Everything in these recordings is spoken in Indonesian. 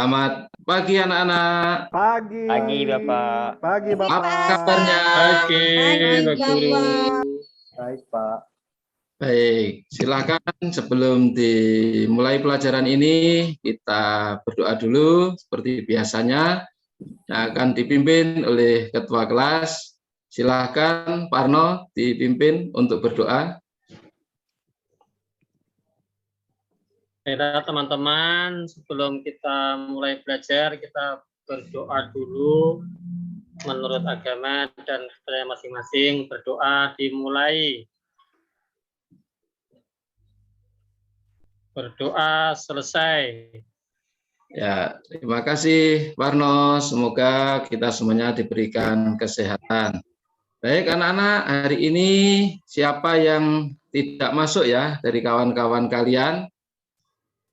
Selamat pagi anak-anak. Pagi. Pagi, Bapak. Pagi, Bapak. Apa kabarnya? Pagi, Pak Guru. Baik, Pak. Baik, silakan sebelum dimulai pelajaran ini kita berdoa dulu seperti biasanya yang akan dipimpin oleh ketua kelas. Silakan Parno dipimpin untuk berdoa. Baiklah teman-teman, sebelum kita mulai belajar, kita berdoa dulu menurut agama dan budaya masing-masing. Berdoa dimulai. Berdoa selesai. Ya, terima kasih Parno. Semoga kita semuanya diberikan kesehatan. Baik anak-anak, hari ini siapa yang tidak masuk ya dari kawan-kawan kalian?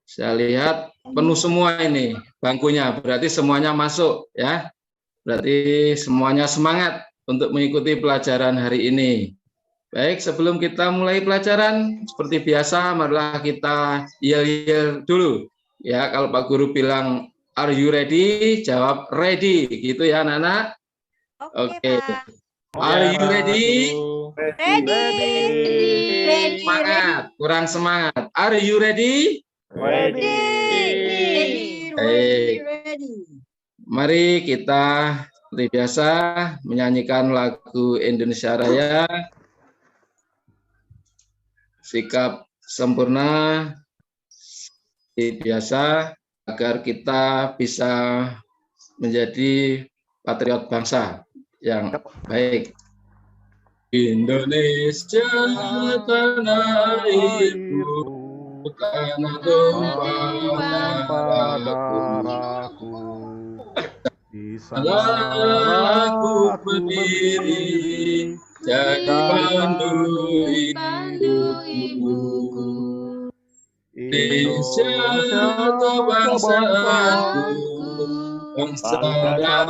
Saya lihat penuh semua ini bangkunya, berarti semuanya masuk ya. Berarti semuanya semangat untuk mengikuti pelajaran hari ini. Baik, sebelum kita mulai pelajaran, seperti biasa, marilah kita yel-yel dulu. Ya, kalau Pak Guru bilang, are you ready? Jawab ready, gitu ya anak-anak. Oke. Are you ready? Ready. Semangat, kurang semangat. Are you ready? Ready. Baik. Mari kita seperti biasa menyanyikan lagu Indonesia Raya. Sikap sempurna seperti biasa agar kita bisa menjadi patriot bangsa yang baik. Indonesia tanah airku, tanah tumpah darahku, di sana aku berdiri jadi pandu hidupku. Indonesia bangsaku, bangsa tanah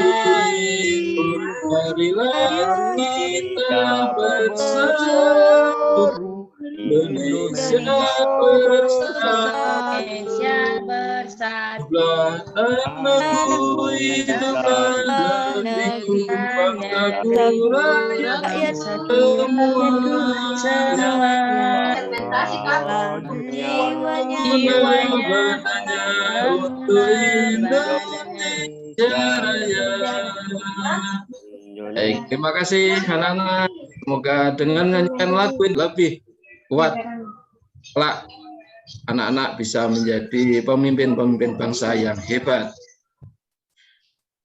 airku, marilah kita bersatu. Indonesia bersatu, tanahku hiduplah negeriku, bangsaku rakyat semuanya, jiwanya untuk Indonesia Raya. Baik, terima kasih anak-anak. Semoga dengan nyanyikan lagu lebih kuat kelak anak-anak bisa menjadi pemimpin-pemimpin bangsa yang hebat.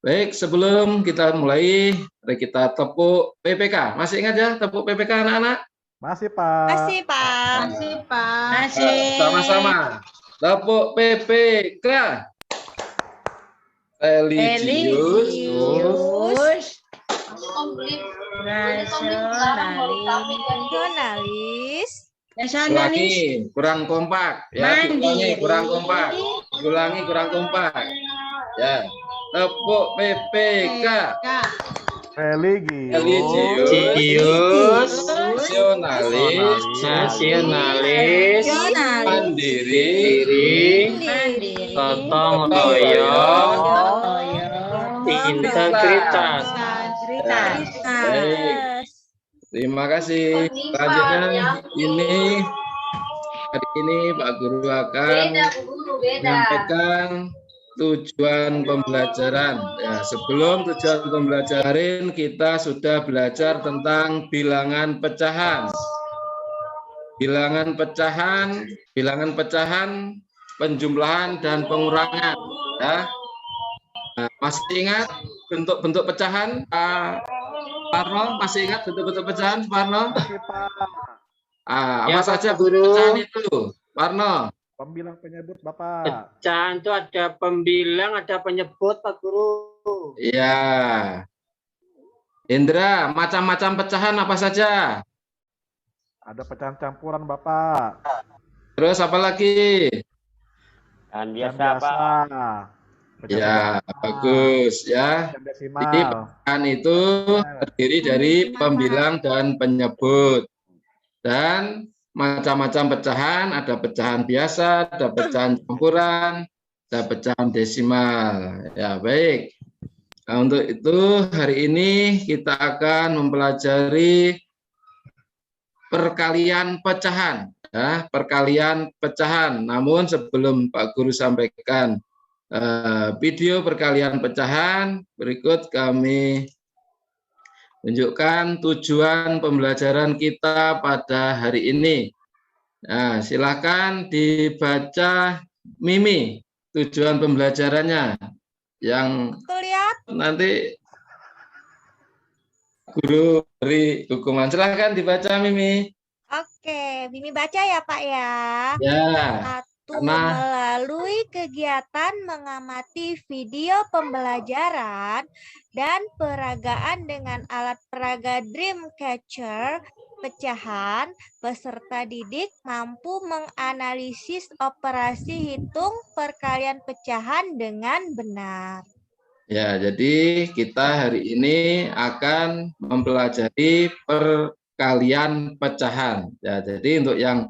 Baik, sebelum kita mulai, mari kita tepuk PPK. Masih ingat ya tepuk PPK anak-anak? Masih, Pak. Masih, Pak. Masih, Pak. Masih. Sama-sama. Tepuk PPK. Religius. Nasionalis. Kurang kompak. Ya, ulangi kurang kompak. Ulangi kurang kompak. Ya. Tepuk PPK. Religius, nasionalis, mandiri, gotong royong, integritas. Baik. Terima kasih. Selanjutnya hari ini Pak Guru akan menyampaikan tujuan pembelajaran. Ya, sebelum tujuan pembelajaran kita sudah belajar tentang bilangan pecahan. Bilangan pecahan, penjumlahan dan pengurangan. Ya. Nah, masih ingat bentuk-bentuk pecahan, Pak Parno? Masih ingat bentuk-bentuk pecahan, Parno? Apa saja pecahan itu, Parno? Pembilang penyebut, Bapak. Pecahan itu ada pembilang, ada penyebut, Pak Guru. Iya. Indra, macam-macam pecahan apa saja? Ada pecahan campuran, Bapak. Terus apa lagi? Dan Pecahan biasa, Pak. Ya, bagus ya. Pecahan Jadi desimal. pecahan itu terdiri dari pembilang dan penyebut. Dan macam-macam pecahan, ada pecahan biasa, ada pecahan campuran, ada pecahan desimal. Ya, baik. Nah, untuk itu hari ini kita akan mempelajari perkalian pecahan. Ya, perkalian pecahan. Namun sebelum Pak Guru sampaikan video perkalian pecahan, berikut kami tunjukkan tujuan pembelajaran kita pada hari ini. Nah, silakan dibaca Mimi tujuan pembelajarannya yang nanti guru beri hukuman. Silakan dibaca Mimi. Oke, Mimi baca ya Pak ya. Ya. Melalui kegiatan mengamati video pembelajaran dan peragaan dengan alat peraga Dreamcatcher pecahan, peserta didik mampu menganalisis operasi hitung perkalian pecahan dengan benar. Ya, jadi kita hari ini akan mempelajari perkalian pecahan. Ya, jadi untuk yang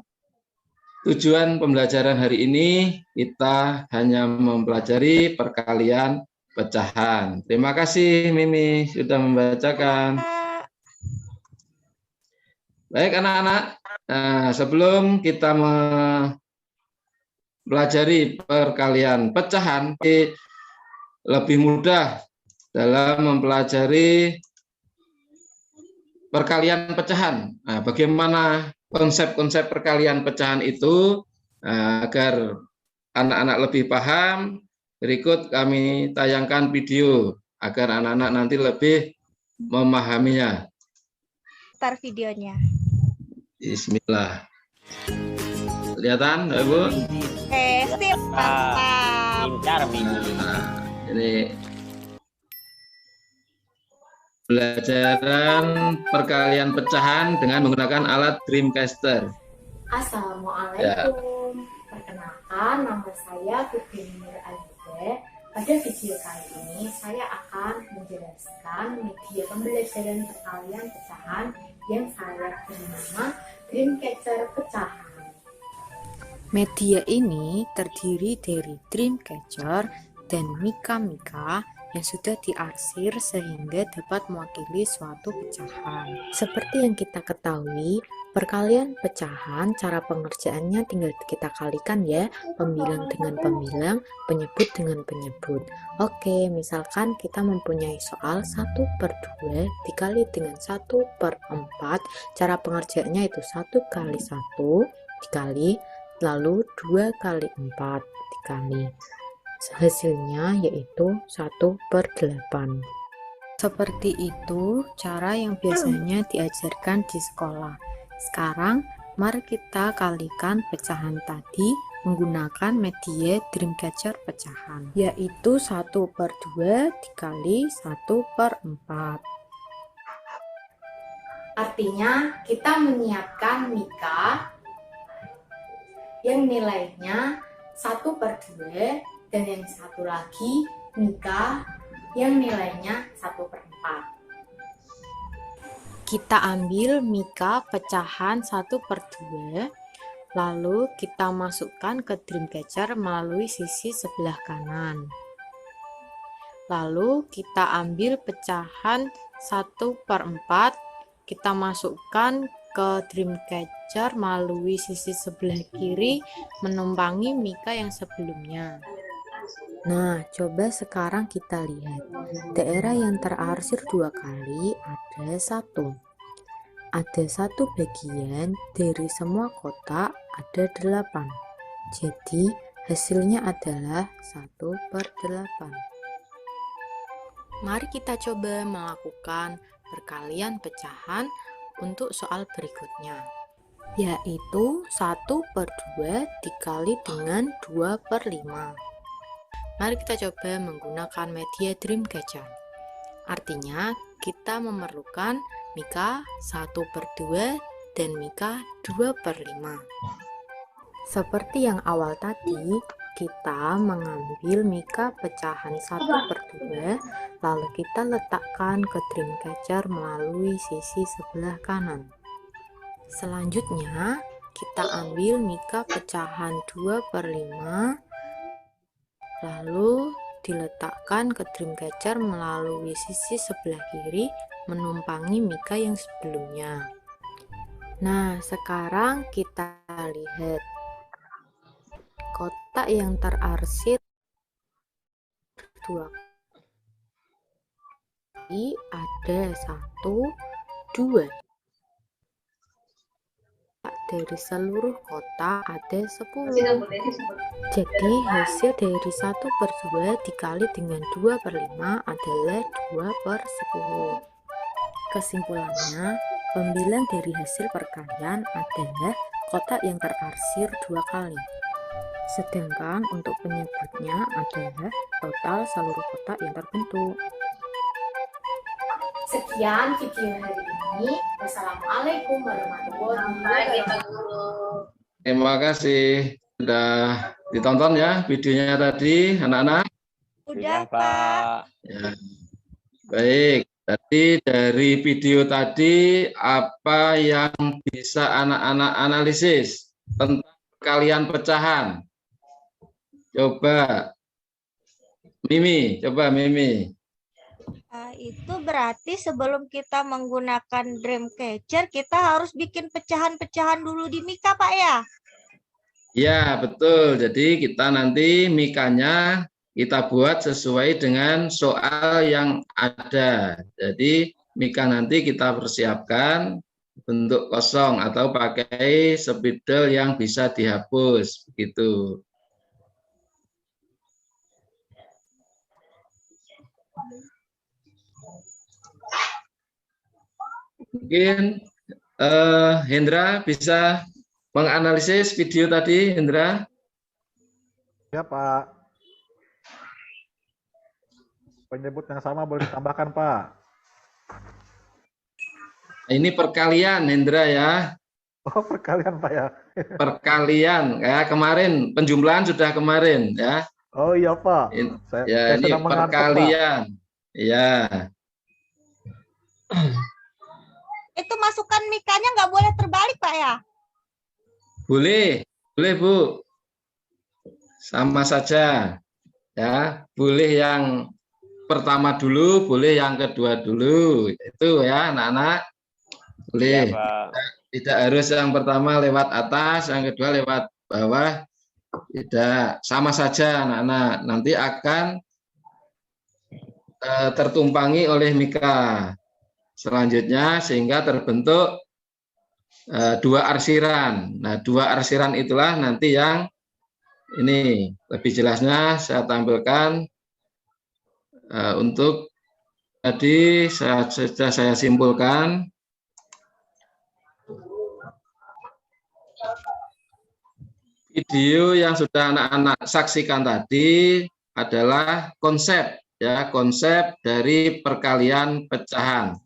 tujuan pembelajaran hari ini kita hanya mempelajari perkalian pecahan. Terima kasih Mimi sudah membacakan. Baik anak-anak, sebelum kita mempelajari perkalian pecahan, lebih mudah dalam mempelajari perkalian pecahan. Nah, bagaimana konsep-konsep perkalian pecahan itu agar anak-anak lebih paham, berikut kami tayangkan video agar anak-anak nanti lebih memahaminya. Start videonya. Bismillah. Kelihatan, Ibu? Sip, mantap. Pintar, Mimi. Nah, ini pelajaran perkalian pecahan dengan menggunakan alat Dreamcatcher. Assalamualaikum. Perkenalkan, nama saya Putri Nur Alide. Pada video kali ini saya akan menjelaskan media pembelajaran perkalian pecahan yang saya beri nama Dreamcatcher pecahan. Media ini terdiri dari Dreamcatcher dan mika-mika yang sudah diarsir sehingga dapat mewakili suatu pecahan. Seperti yang kita ketahui, perkalian pecahan cara pengerjaannya tinggal kita kalikan ya, pembilang dengan pembilang, penyebut dengan penyebut. Oke, misalkan kita mempunyai soal 1/2 dikali dengan 1/4, cara pengerjaannya itu 1 kali 1 dikali, lalu 2 kali 4 dikali. Hasilnya yaitu 1/8. Seperti itu cara yang biasanya diajarkan di sekolah. Sekarang mari kita kalikan pecahan tadi menggunakan media Dreamcatcher pecahan, yaitu 1/2 dikali 1/4. Artinya kita menyiapkan mika yang nilainya 1/2 dan yang satu lagi mika yang nilainya 1/4. Kita ambil mika pecahan 1/2, lalu kita masukkan ke Dreamcatcher melalui sisi sebelah kanan. Lalu kita ambil pecahan 1/4, kita masukkan ke Dreamcatcher melalui sisi sebelah kiri menumpangi mika yang sebelumnya. Nah, coba sekarang kita lihat. Daerah yang terarsir 2 kali ada 1. Ada 1 bagian dari semua kotak ada 8. Jadi, hasilnya adalah 1/8. Mari kita coba melakukan perkalian pecahan untuk soal berikutnya, yaitu 1/2 dikali dengan 2/5. Mari kita coba menggunakan media Dreamcatcher. Artinya, kita memerlukan mika 1/2 dan mika 2/5. Seperti yang awal tadi, kita mengambil mika pecahan 1/2, lalu kita letakkan ke Dreamcatcher melalui sisi sebelah kanan. Selanjutnya, kita ambil mika pecahan 2/5, lalu diletakkan ke Dreamcatcher melalui sisi sebelah kiri menumpangi mika yang sebelumnya. Nah, sekarang kita lihat kotak yang terarsir 2 kali, ada 1, 2. Dari seluruh kotak ada 10. Jadi hasil dari 1/2 dikali dengan 2/5 adalah 2/10. Kesimpulannya, pembilang dari hasil perkalian adalah kotak yang terarsir 2 kali. Sedangkan untuk penyebutnya adalah total seluruh kotak yang terbentuk. Sekian video hari ini. Wassalamualaikum warahmatullahi wabarakatuh. Terima kasih sudah ditonton ya videonya tadi, anak-anak. Udah, Pak. Ya. Baik, tadi dari video tadi apa yang bisa anak-anak analisis tentang perkalian pecahan? Coba Mimi. Itu berarti sebelum kita menggunakan Dreamcatcher, kita harus bikin pecahan-pecahan dulu di mika, Pak ya? Ya, betul. Jadi kita nanti mikanya kita buat sesuai dengan soal yang ada. Jadi mika nanti kita persiapkan bentuk kosong atau pakai spidol yang bisa dihapus, begitu. Mungkin Hendra bisa menganalisis video tadi, Hendra? Ya, Pak. Penyebut yang sama boleh ditambahkan, Pak. Ini perkalian, Hendra ya. Oh, perkalian, Pak ya. Perkalian, ya kemarin penjumlahan sudah kemarin ya. Oh iya, Pak. Ya, ini perkalian. Ya. Itu masukkan mikanya nggak boleh terbalik, Pak ya? Boleh Bu. Sama saja. Ya, boleh yang pertama dulu, boleh yang kedua dulu. Itu ya, anak-anak. Boleh. Ya, tidak harus yang pertama lewat atas, yang kedua lewat bawah. Tidak, sama saja anak-anak. Nanti akan tertumpangi oleh mika. Selanjutnya sehingga terbentuk 2 arsiran. Nah, 2 arsiran itulah nanti yang ini lebih jelasnya saya tampilkan untuk tadi sudah saya simpulkan. Video yang sudah anak-anak saksikan tadi adalah konsep dari perkalian pecahan.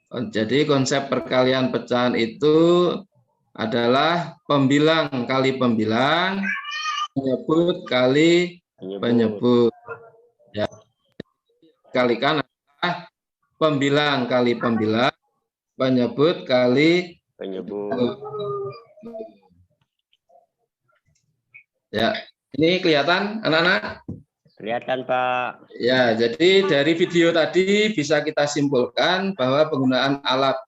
Jadi konsep perkalian pecahan itu adalah pembilang kali pembilang, penyebut kali penyebut. Ya. Kalikan adalah pembilang kali pembilang, penyebut kali penyebut. Ya, ini kelihatan anak-anak? Kelihatan, Pak. Ya, jadi dari video tadi bisa kita simpulkan bahwa penggunaan alat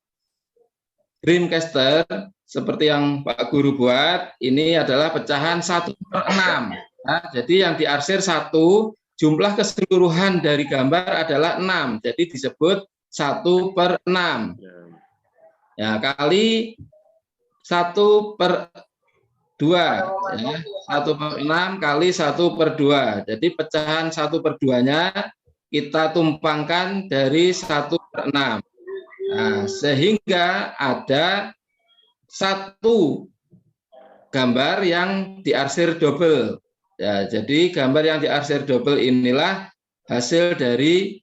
Dreamcatcher seperti yang Pak Guru buat, ini adalah pecahan 1/6. Nah, jadi yang diarsir 1, jumlah keseluruhan dari gambar adalah 6. Jadi disebut 1/6. Ya, kali 1/2. Ya, 1/6 kali 1/2. Jadi pecahan 1/2-nya kita tumpangkan dari 1/6. Nah, sehingga ada 1 gambar yang diarsir double. Ya, jadi gambar yang diarsir double inilah hasil dari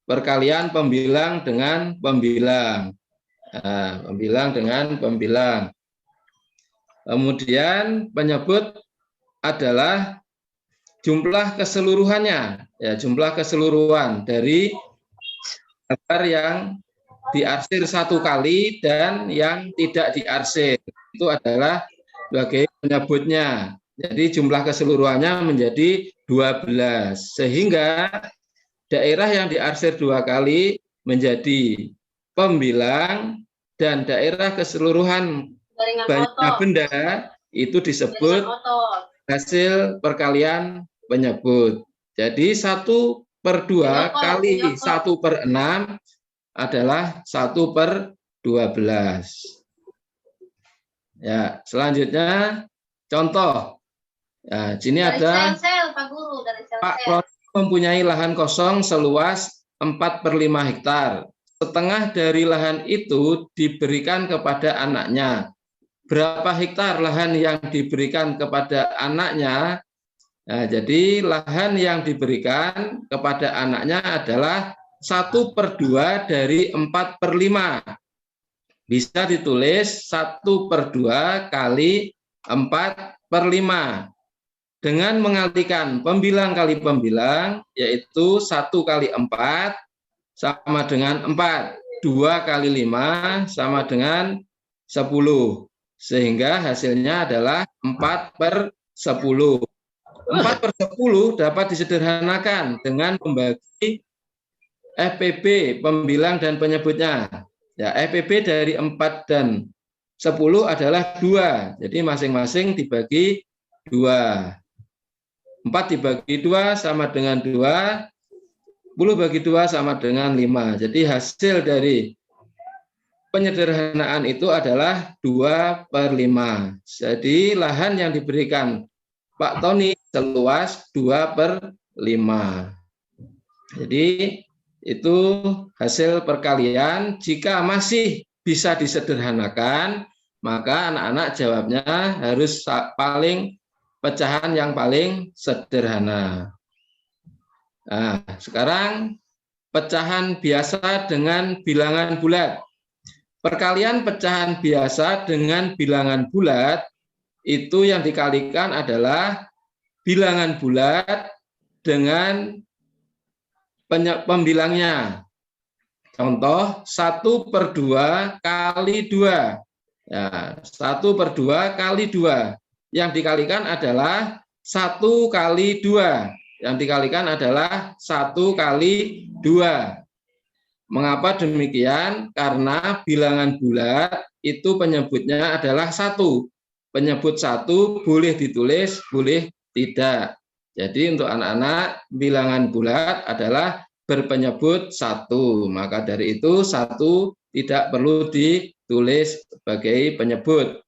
perkalian pembilang dengan pembilang. Nah, pembilang dengan pembilang. Kemudian penyebut adalah jumlah keseluruhannya, ya jumlah keseluruhan dari gambar yang diarsir 1 kali dan yang tidak diarsir. itu adalah sebagai penyebutnya. Jadi jumlah keseluruhannya menjadi 12. Sehingga daerah yang diarsir 2 kali menjadi pembilang dan daerah keseluruhan banyak benda itu disebut hasil perkalian penyebut. Jadi 1/2 kali 1/6 adalah 1/12. Ya, selanjutnya contoh. Ya, sini ada Pak Klon mempunyai lahan kosong seluas 4/5 hektar. Setengah dari lahan itu diberikan kepada anaknya. Berapa hektar lahan yang diberikan kepada anaknya? Nah, jadi lahan yang diberikan kepada anaknya adalah 1/2 dari 4/5. Bisa ditulis 1/2 kali 4/5. Dengan mengalihkan pembilang kali pembilang, yaitu 1 kali 4 sama dengan 4. 2 kali 5 sama dengan 10. Sehingga hasilnya adalah 4/10. 4/10 dapat disederhanakan dengan membagi FPB, pembilang dan penyebutnya. Ya, FPB dari 4 dan 10 adalah 2. Jadi masing-masing dibagi 2. 4 dibagi 2 sama dengan 2. 10 bagi 2 sama dengan 5. Jadi hasil dari penyederhanaan itu adalah 2/5. Jadi lahan yang diberikan Pak Tony seluas 2/5. Jadi itu hasil perkalian. Jika masih bisa disederhanakan, maka anak-anak jawabnya harus pecahan yang paling sederhana. Nah, sekarang pecahan biasa dengan bilangan bulat. Perkalian pecahan biasa dengan bilangan bulat itu yang dikalikan adalah bilangan bulat dengan pembilangnya. Contoh 1/2 kali 2. Ya, 1/2 kali 2. Yang dikalikan adalah 1 kali 2. Yang dikalikan adalah 1 kali 2. Mengapa demikian? Karena bilangan bulat itu penyebutnya adalah 1. Penyebut 1 boleh ditulis, boleh tidak. Jadi untuk anak-anak bilangan bulat adalah berpenyebut 1. Maka dari itu 1 tidak perlu ditulis sebagai penyebut.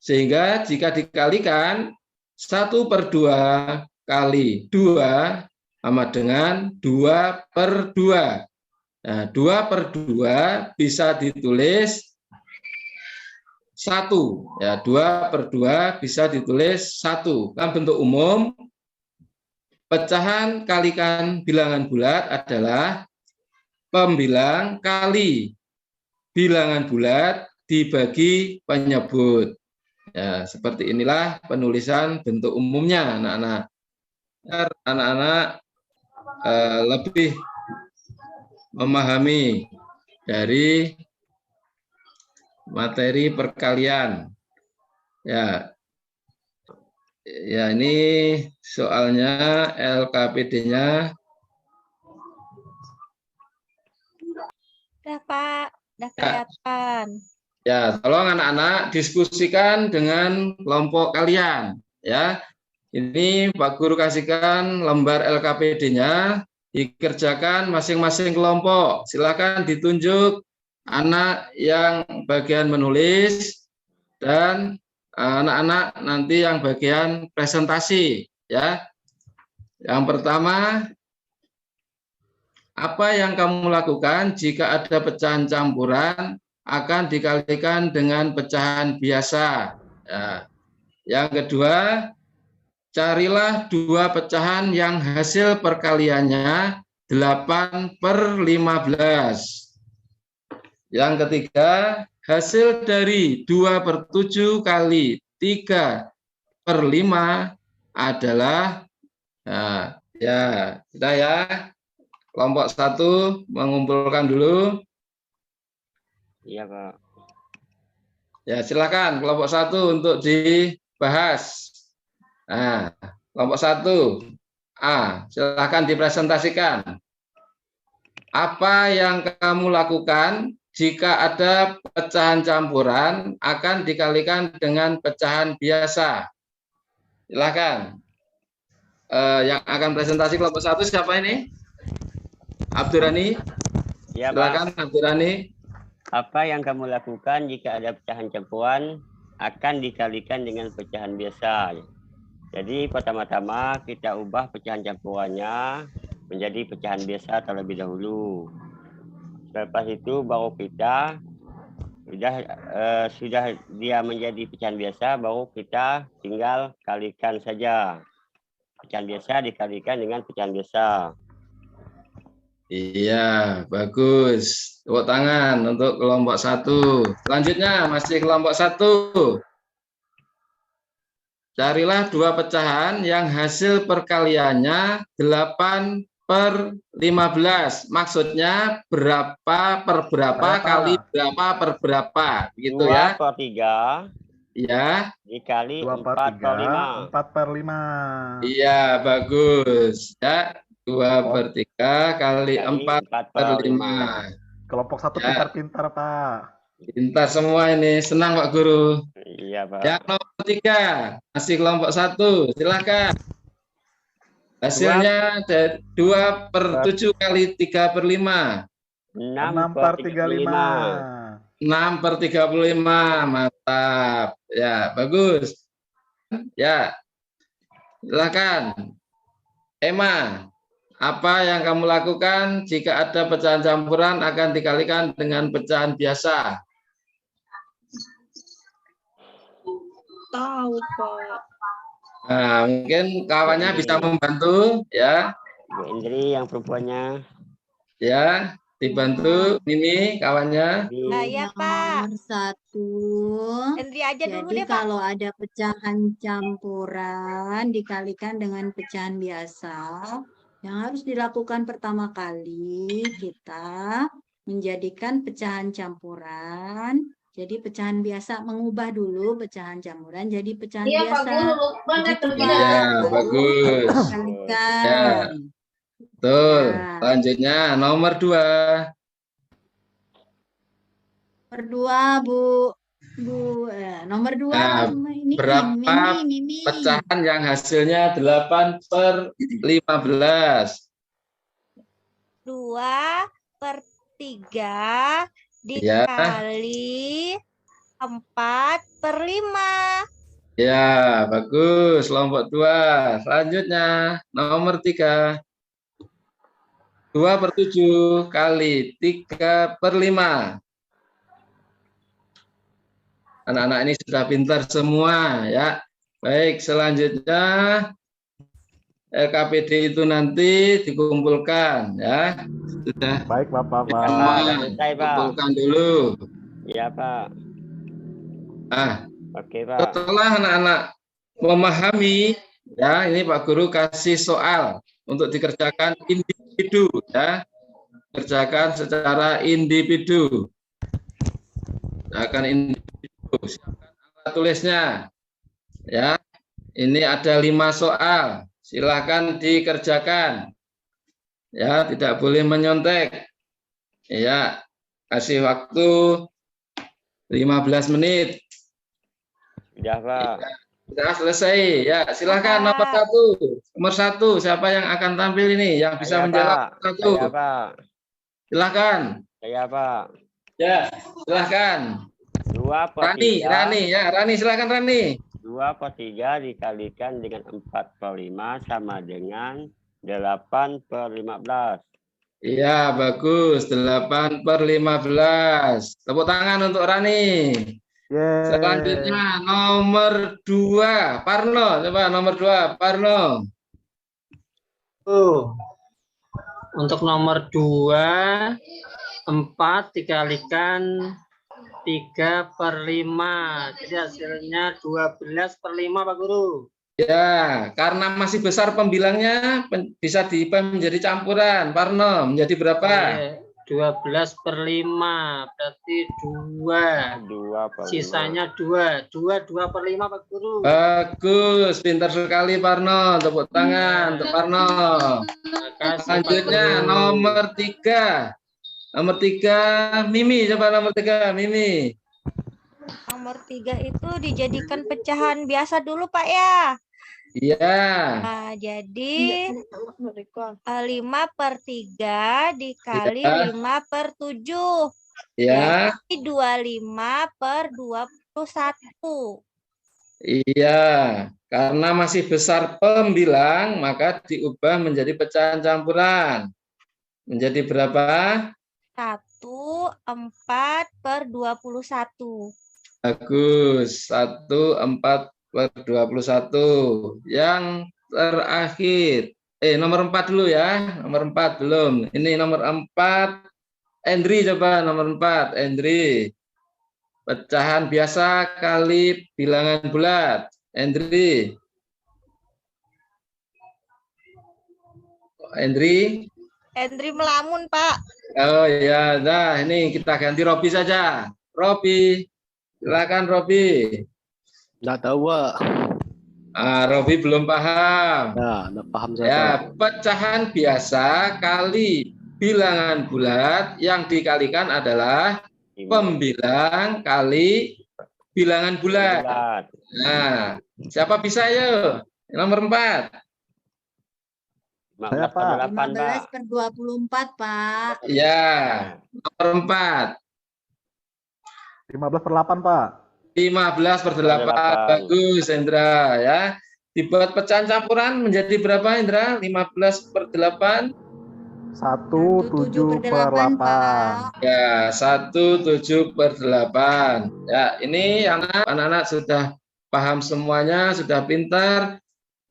Sehingga jika dikalikan 1/2 kali 2 sama dengan 2/2. Nah, 2/2 bisa ditulis 1. Ya, 2/2 bisa ditulis 1. Dalam bentuk umum, pecahan kalikan bilangan bulat adalah pembilang kali bilangan bulat dibagi penyebut. Ya, seperti inilah penulisan bentuk umumnya, anak-anak. Anak-anak lebih memahami dari materi perkalian. Ya, ini soalnya LKPD-nya. Udah Pak, udah kelihatan. Ya, tolong anak-anak diskusikan dengan kelompok kalian. Ya, ini Pak Guru kasihkan lembar LKPD-nya, dikerjakan masing-masing kelompok. Silakan ditunjuk anak yang bagian menulis dan anak-anak nanti yang bagian presentasi. Ya, yang pertama, apa yang kamu lakukan jika ada pecahan campuran akan dikalikan dengan pecahan biasa. Ya. Yang kedua, carilah 2 pecahan yang hasil perkaliannya 8/15. Yang ketiga, hasil dari 2/7 kali 3/5 adalah, nah, ya, kita ya, kelompok 1 mengumpulkan dulu. Iya, Pak. Ya, silakan kelompok 1 untuk dibahas. Nah, kelompok 1 A, silakan dipresentasikan. Apa yang kamu lakukan jika ada pecahan campuran akan dikalikan dengan pecahan biasa? Silakan. Yang akan presentasi kelompok 1 siapa ini? Abdurrani. Ya, Silakan Pak. Abdurrani. Apa yang kamu lakukan jika ada pecahan campuran akan dikalikan dengan pecahan biasa? Jadi pertama-tama kita ubah pecahan campurannya menjadi pecahan biasa terlebih dahulu. Setelah itu baru kita sudah dia menjadi pecahan biasa, baru kita tinggal kalikan saja. Pecahan biasa dikalikan dengan pecahan biasa. Iya, bagus. Tepuk tangan untuk kelompok 1. Selanjutnya masih kelompok 1. Carilah 2 pecahan yang hasil perkaliannya 8/15. Maksudnya berapa per berapa kali berapa per berapa. Begitu ya. 2/3 Iya. dikali 2/3, 4/5. 4/5. Iya, bagus. Ya, 2/3 kali 4/5. Kelompok 1 Ya. pintar-pintar, Pak. Pintar semua ini. Senang Pak Guru. Iya, Pak. Yang nomor 3 masih kelompok 1. Silakan. Hasilnya 2/7 kali 3/5. 6/35. 6/35. Mantap. Ya, bagus. Ya. Silakan. Emma, apa yang kamu lakukan jika ada pecahan campuran akan dikalikan dengan pecahan biasa? Tahu, Pak. Nah, mungkin kawannya bisa membantu ya. Bu Indri yang perempuannya. Ya, dibantu Mimi kawannya. Nah, ya, Pak. Nomor 1. Hendri aja dulu Jadi deh, Pak. kalau ada pecahan campuran dikalikan dengan pecahan biasa, yang harus dilakukan pertama kali kita menjadikan pecahan campuran jadi pecahan biasa, mengubah dulu pecahan campuran jadi pecahan biasa. Begitu, Pak. Iya, bagus. Kalikan. Ya. Betul. Ya. Selanjutnya nomor 2. Nomor 2, Bu. Nomor 2. Nah, Ini berapa Mimi. pecahan yang hasilnya 8/15? 2/3 Ya. dikali 4/5. Ya, bagus. Kelompok 2. Selanjutnya nomor 3. 2/7 kali 3/5. Anak-anak ini sudah pintar semua ya. Baik, selanjutnya LKPD itu nanti dikumpulkan ya. Sudah Baik, Bapak, Pak. Selesai, Pak. kumpulkan dulu. Iya, Pak. Nah, Oke, Pak. setelah anak-anak memahami ya, ini Pak Guru kasih soal untuk dikerjakan individu ya. Kerjakan secara individu. Akan individu. Siapkan alat tulisnya. Ya. Ini ada 5 soal. Silakan dikerjakan. Ya, tidak boleh menyontek. Ya, kasih waktu 15 menit. Sudah, Pak. Sudah selesai. Ya, silakan nomor 1. Nomor 1, siapa yang akan tampil ini? Yang bisa Saya, menjawab Pak. satu. Saya, Pak. Silakan. Saya, Pak. Ya, silakan. 2/3. Rani, silakan Rani. 2/3 dikalikan dengan 4/5 sama dengan 8/15. Iya, bagus. 8/15. Tepuk tangan untuk Rani. Yeay. Selanjutnya nomor 2, Parno. Coba nomor 2, Parno. Untuk nomor 2, 4 dikalikan 3/5. Jadi hasilnya 12/5, Pak Guru. Ya, karena masih besar pembilangnya bisa menjadi campuran. Parno, menjadi berapa? 12/5 berarti 2. 2/5. Sisanya 2. 2/5 Pak Guru. Bagus, pintar sekali Parno. Tepuk tangan untuk Parno. Terima kasih, Pak Selanjutnya Guru. nomor 3. Nomor 3, Mimi. Coba nomor 3, Mimi. Nomor 3 itu dijadikan pecahan biasa dulu Pak ya. Iya. Nah, jadi 5/3 dikali Iya. 5/7. Ya. Jadi 25/21. Iya. Karena masih besar pembilang, maka diubah menjadi pecahan campuran. Menjadi berapa? 1/4/21. Bagus. 1/4/21. Yang terakhir. Nomor 4 dulu ya. Nomor 4 belum. Ini nomor 4. Endri coba nomor 4. Endri. Pecahan biasa kali bilangan bulat. Endri. Endri. Endri melamun Pak. Oh ya, nah ini kita ganti Robi saja. Robi, silakan Robi. Nggak tahu, Pak. Robi belum paham. Nah, nggak paham saya. Ya, Pak. pecahan biasa kali bilangan bulat yang dikalikan adalah pembilang kali bilangan bulat. Nah, siapa bisa ya? Nomor 4. Saya, Pak. 15/24, Pak. Ya, nomor 4. 15/8, Pak. 15/8. Bagus, Indra ya. Dibuat pecahan campuran menjadi berapa, Indra? 15/8. 1/7/8. Ya, 1/7/8. Ya, ini anak-anak sudah paham semuanya, sudah pintar.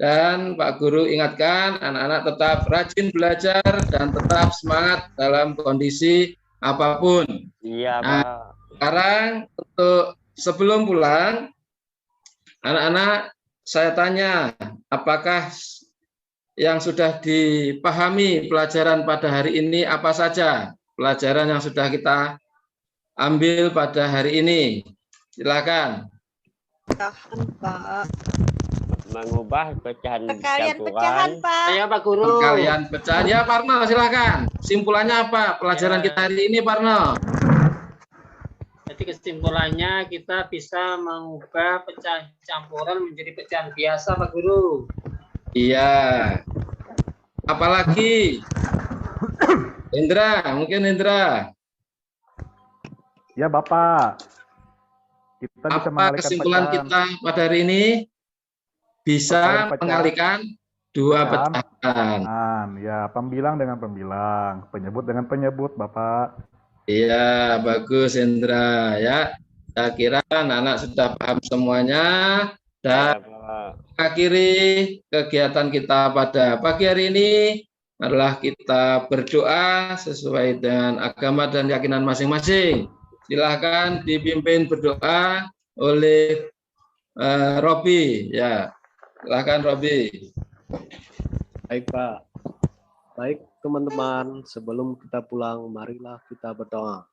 Dan Pak Guru ingatkan, anak-anak tetap rajin belajar dan tetap semangat dalam kondisi apapun. Iya, Nah, Pak. sekarang untuk sebelum pulang, anak-anak saya tanya, apakah yang sudah dipahami pelajaran pada hari ini apa saja? Pelajaran yang sudah kita ambil pada hari ini. Silakan. Pak. Mengubah pecahan Sekalian campuran. pecahan Pak. Ayo Pak Guru. Kalian pecahan. Ya Parno, silakan. Simpulannya apa pelajaran Ya. kita hari ini, Parno? Jadi kesimpulannya kita bisa mengubah pecahan campuran menjadi pecahan biasa Pak Guru. Iya. Apalagi? Indra, mungkin Indra. Ya, Bapak. Kita bisa Apa mengalihkan kesimpulan pecahan. kita pada hari ini? Bisa Pecahan. mengalihkan dua Pecahan. pecahan. Ya, pembilang dengan pembilang, penyebut dengan penyebut, Bapak. Iya, bagus Indra ya. Saya kira anak-anak sudah paham semuanya dan akhiri kegiatan kita pada pagi hari ini adalah kita berdoa sesuai dengan agama dan keyakinan masing-masing. Silakan dipimpin berdoa oleh Robi ya. Silakan Robi. Baik, Pak. Baik, teman-teman. Sebelum kita pulang, marilah kita berdoa.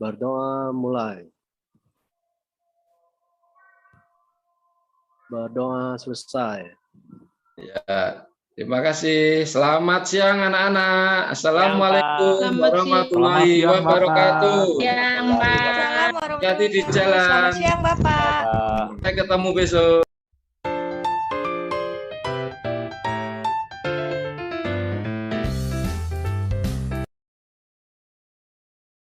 Berdoa mulai. Berdoa selesai. Ya, terima kasih. Selamat siang anak-anak. Assalamualaikum Selamat warahmatullahi siang, Bapak. wabarakatuh. Siang Pak. Hati di jalan. Selamat siang Bapak. Pak. Sampai ketemu besok.